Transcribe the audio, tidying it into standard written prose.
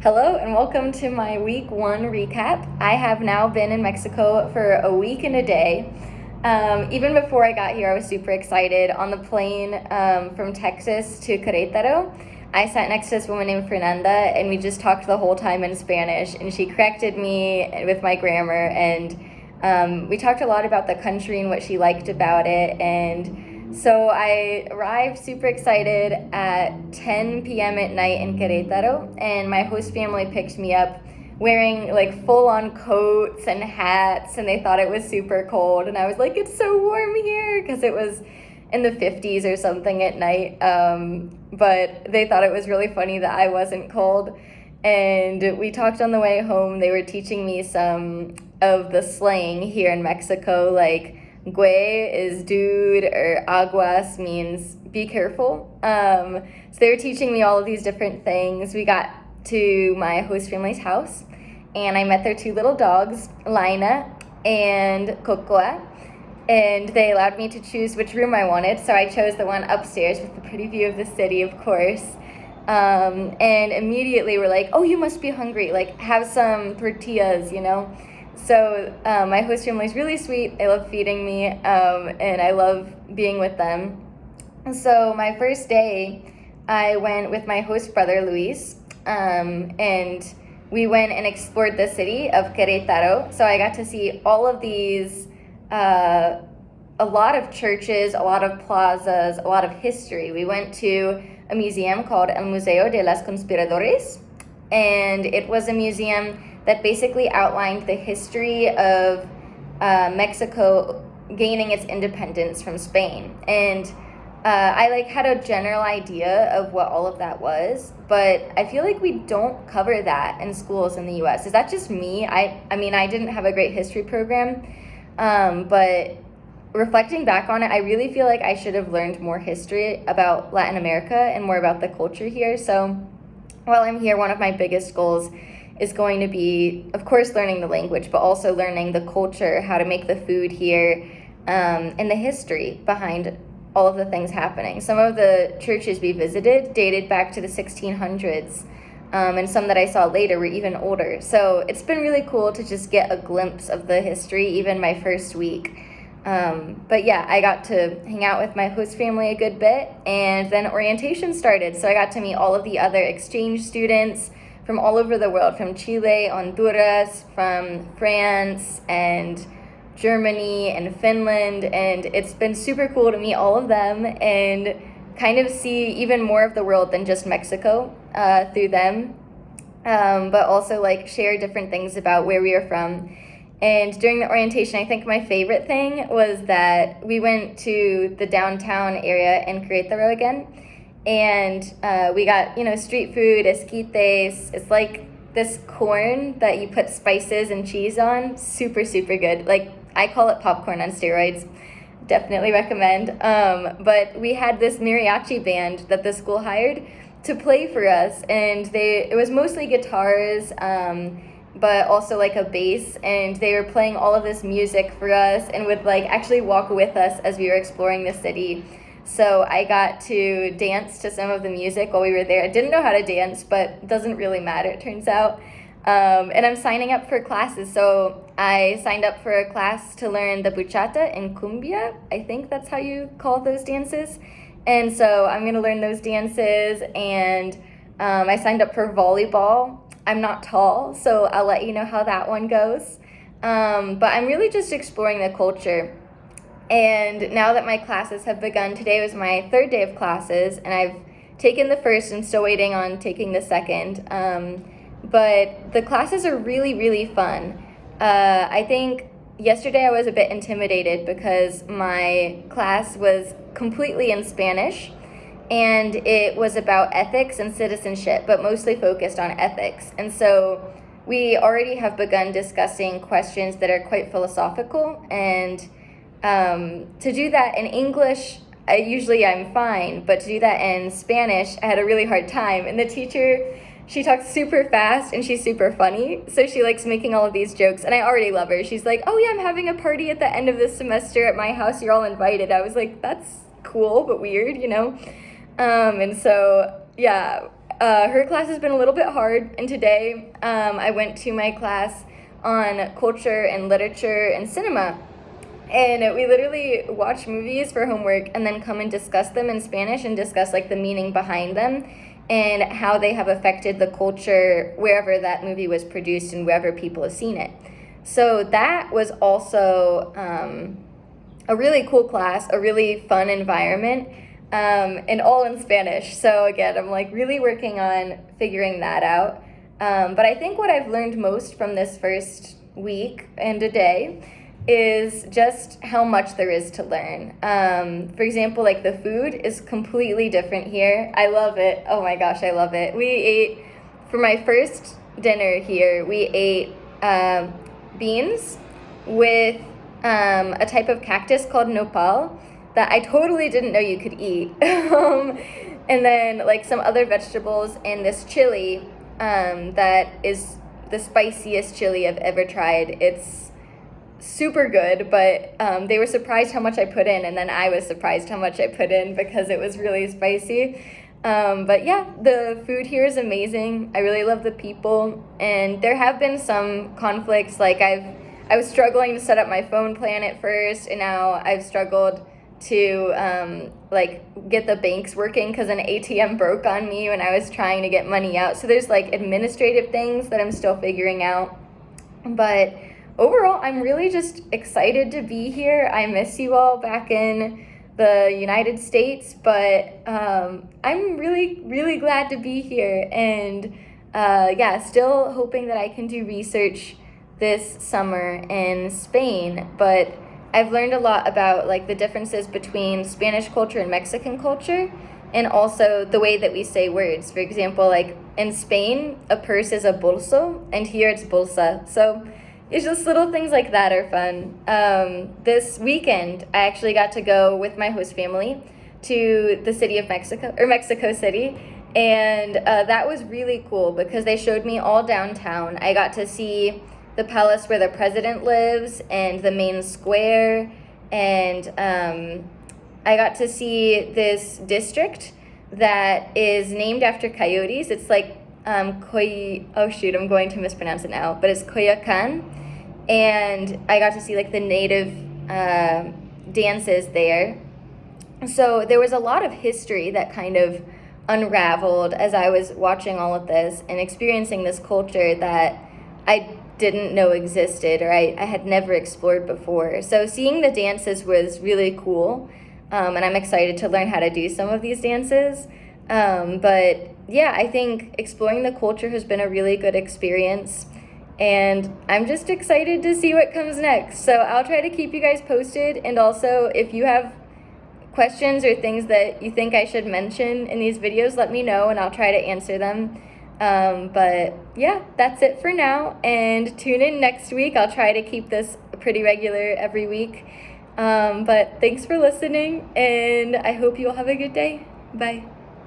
Hello and welcome to my week one recap. I have now been in Mexico for a week and a day. Even before I got here, I was super excited. On the plane from Texas to Querétaro, I sat next to this woman named Fernanda, and we just talked the whole time in Spanish, and she corrected me with my grammar, and we talked a lot about the country and what she liked about it. And so I arrived super excited at 10 p.m. at night in Querétaro, and my host family picked me up wearing like full-on coats and hats, and they thought it was super cold, and I was like, it's so warm here, because it was in the 50s or something at night, but they thought it was really funny that I wasn't cold. And we talked on the way home. They were teaching me some of the slang here in Mexico, like güey is dude, or aguas means be careful. So they were teaching me all of these different things. We got to my host family's house, and I met their two little dogs, Lina and Cocoa, and they allowed me to choose which room I wanted, so I chose the one upstairs with the pretty view of the city, of course. And immediately were like, oh, you must be hungry, like have some tortillas, you know? So my host family is really sweet. They love feeding me, and I love being with them. So my first day, I went with my host brother, Luis, and we went and explored the city of Querétaro. So I got to see all of these, a lot of churches, a lot of plazas, a lot of history. We went to a museum called El Museo de los Conspiradores, and it was a museum that basically outlined the history of Mexico gaining its independence from Spain. And I had a general idea of what all of that was, but I feel like we don't cover that in schools in the US. Is that just me? I mean, I didn't have a great history program, but reflecting back on it, I really feel like I should have learned more history about Latin America and more about the culture here. So while I'm here, one of my biggest goals is going to be, of course, learning the language, but also learning the culture, how to make the food here, and the history behind all of the things happening. Some of the churches we visited dated back to the 1600s, and some that I saw later were even older. So it's been really cool to just get a glimpse of the history, even my first week. But yeah, I got to hang out with my host family a good bit, and then orientation started. So I got to meet all of the other exchange students from all over the world, from Chile, Honduras, from France, and Germany, and Finland. And it's been super cool to meet all of them and kind of see even more of the world than just Mexico through them, but also share different things about where we are from. And during the orientation, I think my favorite thing was that we went to the downtown area in Querétaro again, and we got, street food, esquites. It's like this corn that you put spices and cheese on. Super, super good. I call it popcorn on steroids. Definitely recommend. But we had this mariachi band that the school hired to play for us, and it was mostly guitars, but also a bass, and they were playing all of this music for us and would actually walk with us as we were exploring the city. So I got to dance to some of the music while we were there. I didn't know how to dance, but it doesn't really matter, it turns out. And I'm signing up for classes. So I signed up for a class to learn the bachata and cumbia. I think that's how you call those dances. And so I'm going to learn those dances, and I signed up for volleyball. I'm not tall, so I'll let you know how that one goes. But I'm really just exploring the culture. And now that my classes have begun, today was my third day of classes, and I've taken the first and still waiting on taking the second. But the classes are really, really fun. I think yesterday I was a bit intimidated because my class was completely in Spanish, and it was about ethics and citizenship, but mostly focused on ethics. And so we already have begun discussing questions that are quite philosophical, and to do that in English, I'm fine, but to do that in Spanish, I had a really hard time. And the teacher, she talks super fast, and she's super funny, so she likes making all of these jokes, and I already love her. She's like, oh yeah, I'm having a party at the end of this semester at my house, you're all invited. I was like, that's cool, but weird, And so, yeah, her class has been a little bit hard, and today I went to my class on culture and literature and cinema. And we literally watch movies for homework and then come and discuss them in Spanish and discuss like the meaning behind them and how they have affected the culture wherever that movie was produced and wherever people have seen it. So that was also a really cool class, a really fun environment, and all in Spanish. So again, I'm like really working on figuring that out. But I think what I've learned most from this first week and a day is just how much there is to learn. For example, like the food is completely different here. I love it. Oh my gosh, I love it. We ate, for my first dinner here, we ate beans with a type of cactus called nopal that I totally didn't know you could eat. And then like some other vegetables and this chili that is the spiciest chili I've ever tried. It's super good, but they were surprised how much I put in, and then I was surprised how much I put in because it was really spicy. But yeah, the food here is amazing. I really love the people, and there have been some conflicts. Like I was struggling to set up my phone plan at first, and now I've struggled to like get the banks working because an ATM broke on me when I was trying to get money out. So there's like administrative things that I'm still figuring out, but overall, I'm really just excited to be here. I miss you all back in the United States, but I'm really, really glad to be here. And yeah, still hoping that I can do research this summer in Spain. But I've learned a lot about like the differences between Spanish culture and Mexican culture, and also the way that we say words. For example, like in Spain, a purse is a bolso, and here it's bolsa. So it's just little things like that are fun. This weekend, I actually got to go with my host family to the city of Mexico, or Mexico City, and that was really cool because they showed me all downtown. I got to see the palace where the president lives and the main square, and I got to see this district that is named after coyotes. It's like I'm going to mispronounce it now, but it's Coyoacan. And I got to see like the native dances there. So there was a lot of history that kind of unraveled as I was watching all of this and experiencing this culture that I didn't know existed, or I had never explored before. So seeing the dances was really cool, and I'm excited to learn how to do some of these dances. But yeah, I think exploring the culture has been a really good experience, and I'm just excited to see what comes next. So I'll try to keep you guys posted, and also if you have questions or things that you think I should mention in these videos, let me know and I'll try to answer them. But yeah, that's it for now, and tune in next week. I'll try to keep this pretty regular every week. But thanks for listening, and I hope you all have a good day. Bye.